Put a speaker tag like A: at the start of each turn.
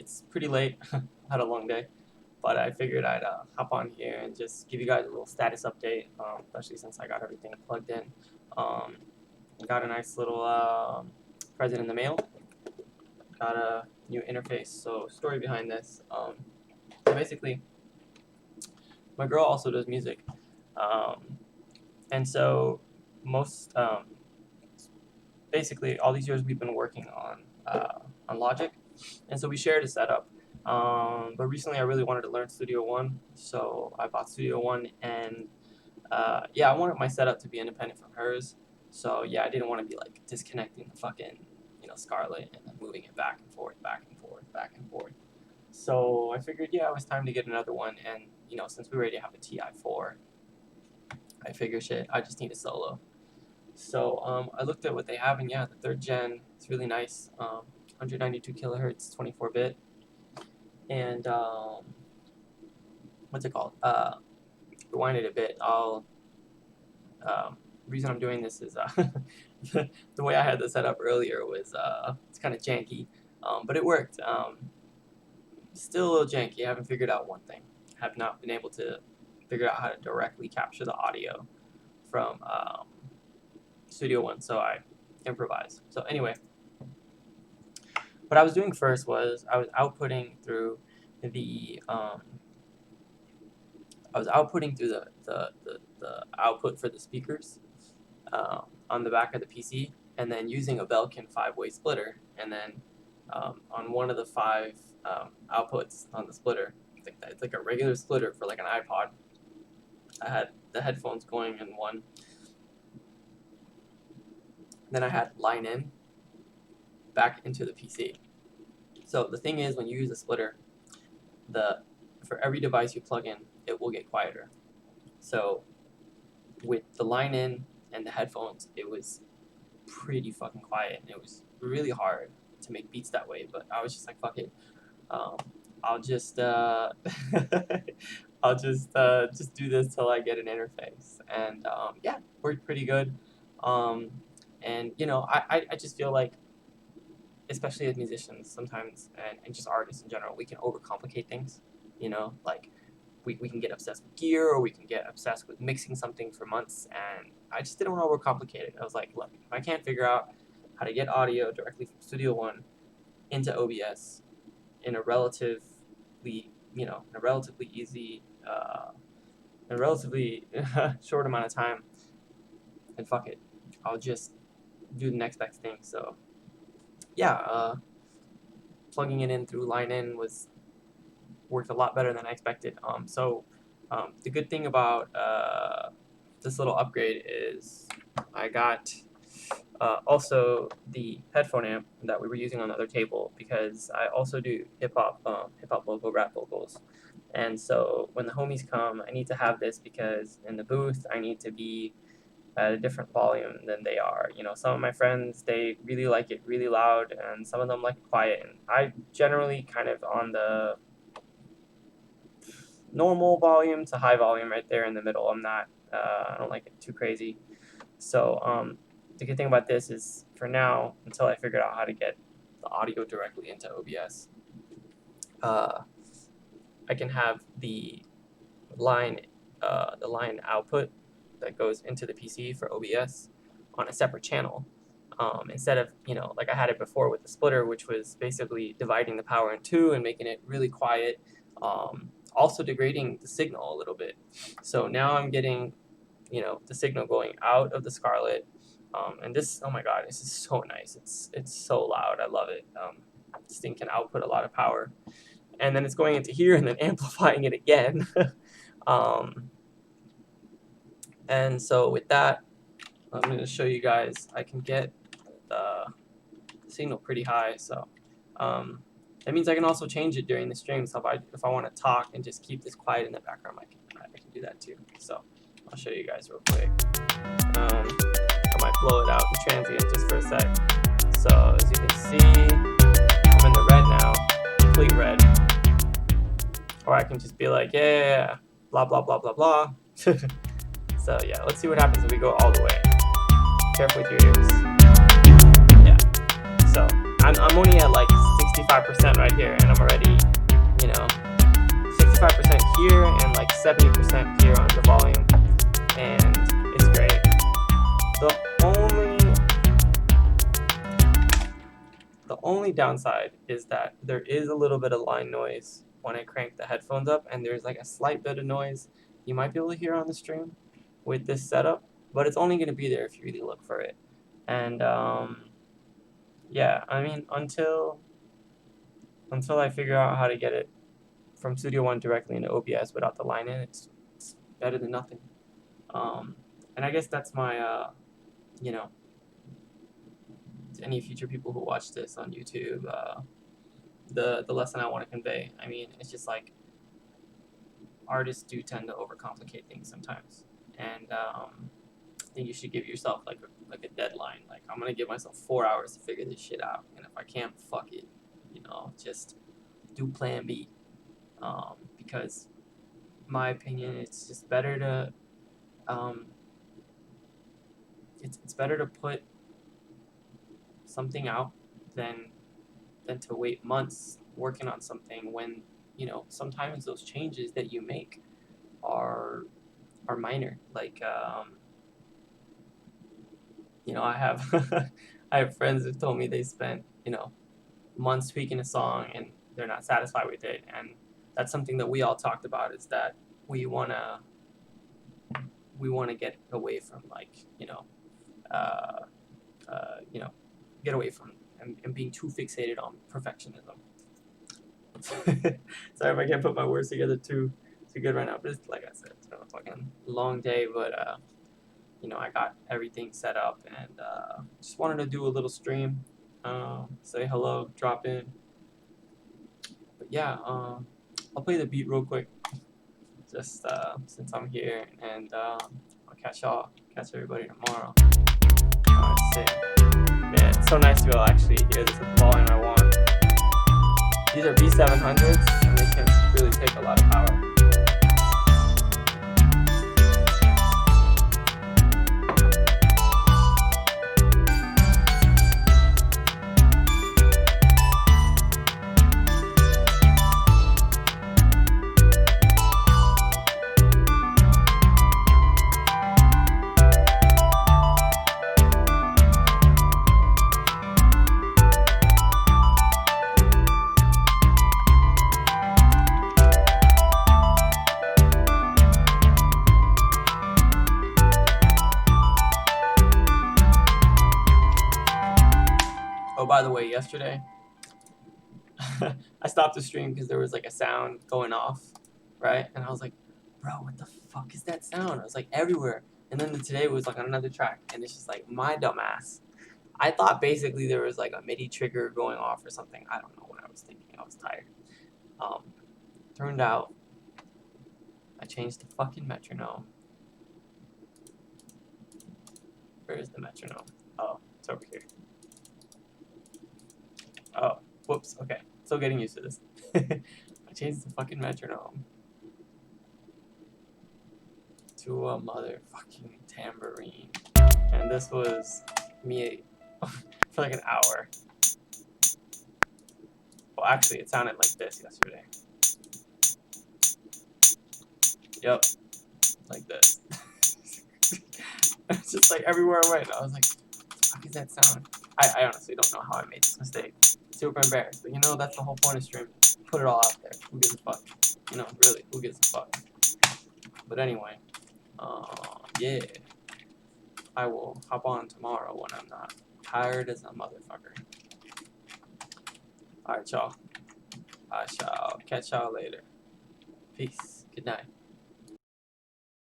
A: It's pretty late. I had a long day, but I figured I'd hop on here and just give you guys a little status update, especially since I got everything plugged in. Got a nice little present in the mail. Got a new interface. So story behind this. So basically, my girl also does music, and so basically all these years we've been working on Logic, and so we shared a setup. But recently I really wanted to learn Studio One, so I bought Studio One, and yeah, I wanted my setup to be independent from hers. So yeah, I didn't want to be like disconnecting the fucking Scarlett and then moving it back and forth, back and forth, back and forth. So I figured, yeah, it was time to get another one, and since we already have a TI4, I figured, shit, I just need a solo. So I looked at what they have, and yeah, the 3rd gen, it's really nice. 192 kilohertz, 24-bit, and what's it called? Rewind it a bit. Reason I'm doing this is the way I had this set up earlier was it's kind of janky, but it worked. Still a little janky. I haven't figured out one thing. I have not been able to figure out how to directly capture the audio from Studio One, so I improvised. So anyway, what I was doing first was I was outputting through the output for the speakers on the back of the PC, and then using a Belkin 5-way splitter, and then on one of the 5 outputs on the splitter, it's like a regular splitter for like an iPod. I had the headphones going in one. Then I had line in back into the PC. So the thing is, when you use a splitter, for every device you plug in, it will get quieter. So with the line in and the headphones, it was pretty fucking quiet, and it was really hard to make beats that way. But I was just like, fuck it, I'll just just do this till I get an interface, and yeah, worked pretty good. And I just feel like, especially as musicians sometimes, and just artists in general, we can overcomplicate things. Like we can get obsessed with gear, or we can get obsessed with mixing something for months, and I just didn't want to overcomplicate it. I was like, look, if I can't figure out how to get audio directly from Studio One into OBS in a relatively easy, in a relatively short amount of time, then fuck it, I'll just do the next best thing. So yeah, plugging it in through line in worked a lot better than I expected. The good thing about this little upgrade is I got also the headphone amp that we were using on the other table, because I also do hip hop local rap vocals, and so when the homies come, I need to have this, because in the booth I need to be at a different volume than they are. Some of my friends, they really like it really loud, and some of them like it quiet, and I generally kind of on the normal volume to high volume, right there in the middle. I don't like it too crazy. So the good thing about this is, for now, until I figured out how to get the audio directly into OBS, I can have the line output that goes into the PC for OBS on a separate channel, instead of like I had it before with the splitter, which was basically dividing the power in 2 and making it really quiet, also degrading the signal a little bit. So now I'm getting the signal going out of the Scarlett, and this, oh my god, this is so nice. It's so loud. I love it. This thing can output a lot of power, and then it's going into here and then amplifying it again. And so with that, I'm going to show you guys, I can get the signal pretty high. So that means I can also change it during the stream. So if I want to talk and just keep this quiet in the background, I can do that too. So I'll show you guys real quick. I might blow it out in transient just for a sec. So as you can see, I'm in the red now, complete red. Or I can just be like, yeah, blah, blah, blah, blah, blah. So yeah, let's see what happens if we go all the way. Careful with your ears. Yeah. So I'm only at like 65% right here, and I'm already, you know, 65% here and like 70% here on the volume, and it's great. The only downside is that there is a little bit of line noise when I crank the headphones up, and there's like a slight bit of noise you might be able to hear on the stream with this setup, but it's only going to be there if you really look for it. And yeah, I mean, until I figure out how to get it from Studio One directly into OBS without the line in, it's better than nothing. And I guess that's my you know, to any future people who watch this on YouTube, the lesson I want to convey. I mean, it's just like artists do tend to overcomplicate things sometimes, and I think you should give yourself like a deadline. Like, I'm gonna give myself 4 hours to figure this shit out, and if I can't, fuck it, you know, just do Plan B. Because, in my opinion, it's just better to it's better to put something out than to wait months working on something when, you know, sometimes those changes that you make are minor. Like, you know, I have I have friends who've told me they spent, you know, months tweaking a song and they're not satisfied with it, and that's something that we all talked about, is that we wanna get away from, like, you know, get away from and being too fixated on perfectionism. Sorry if I can't put my words together too good right now, but it's, like I said, it's been a fucking long day, but you know, I got everything set up, and just wanted to do a little stream, say hello, drop in. But yeah, I'll play the beat real quick, just since I'm here, and I'll catch everybody tomorrow. Man, it's so nice to be able to actually hear this at the volume I want. These are B700s, and they can really take a lot of power. Oh, by the way, yesterday, I stopped the stream because there was like a sound going off, right? And I was like, bro, what the fuck is that sound? I was like, everywhere. And then today was like on another track, and it's just like, my dumbass. I thought basically there was like a MIDI trigger going off or something. I don't know what I was thinking. I was tired. Turned out, I changed the fucking metronome. Where is the metronome? Oh, it's over here. Oh, whoops, okay. Still getting used to this. I changed the fucking metronome to a motherfucking tambourine. And this was me for like an hour. Well, actually, it sounded like this yesterday. Yep, like this. It's just like everywhere I went, I was like, what the fuck is that sound? I honestly don't know how I made this mistake. Super embarrassed, but you know, that's the whole point of streaming. Put it all out there. Who gives a fuck? You know, really, who gives a fuck? But anyway, yeah, I will hop on tomorrow when I'm not tired as a motherfucker. Alright, y'all. I shall catch y'all later. Peace. Good night.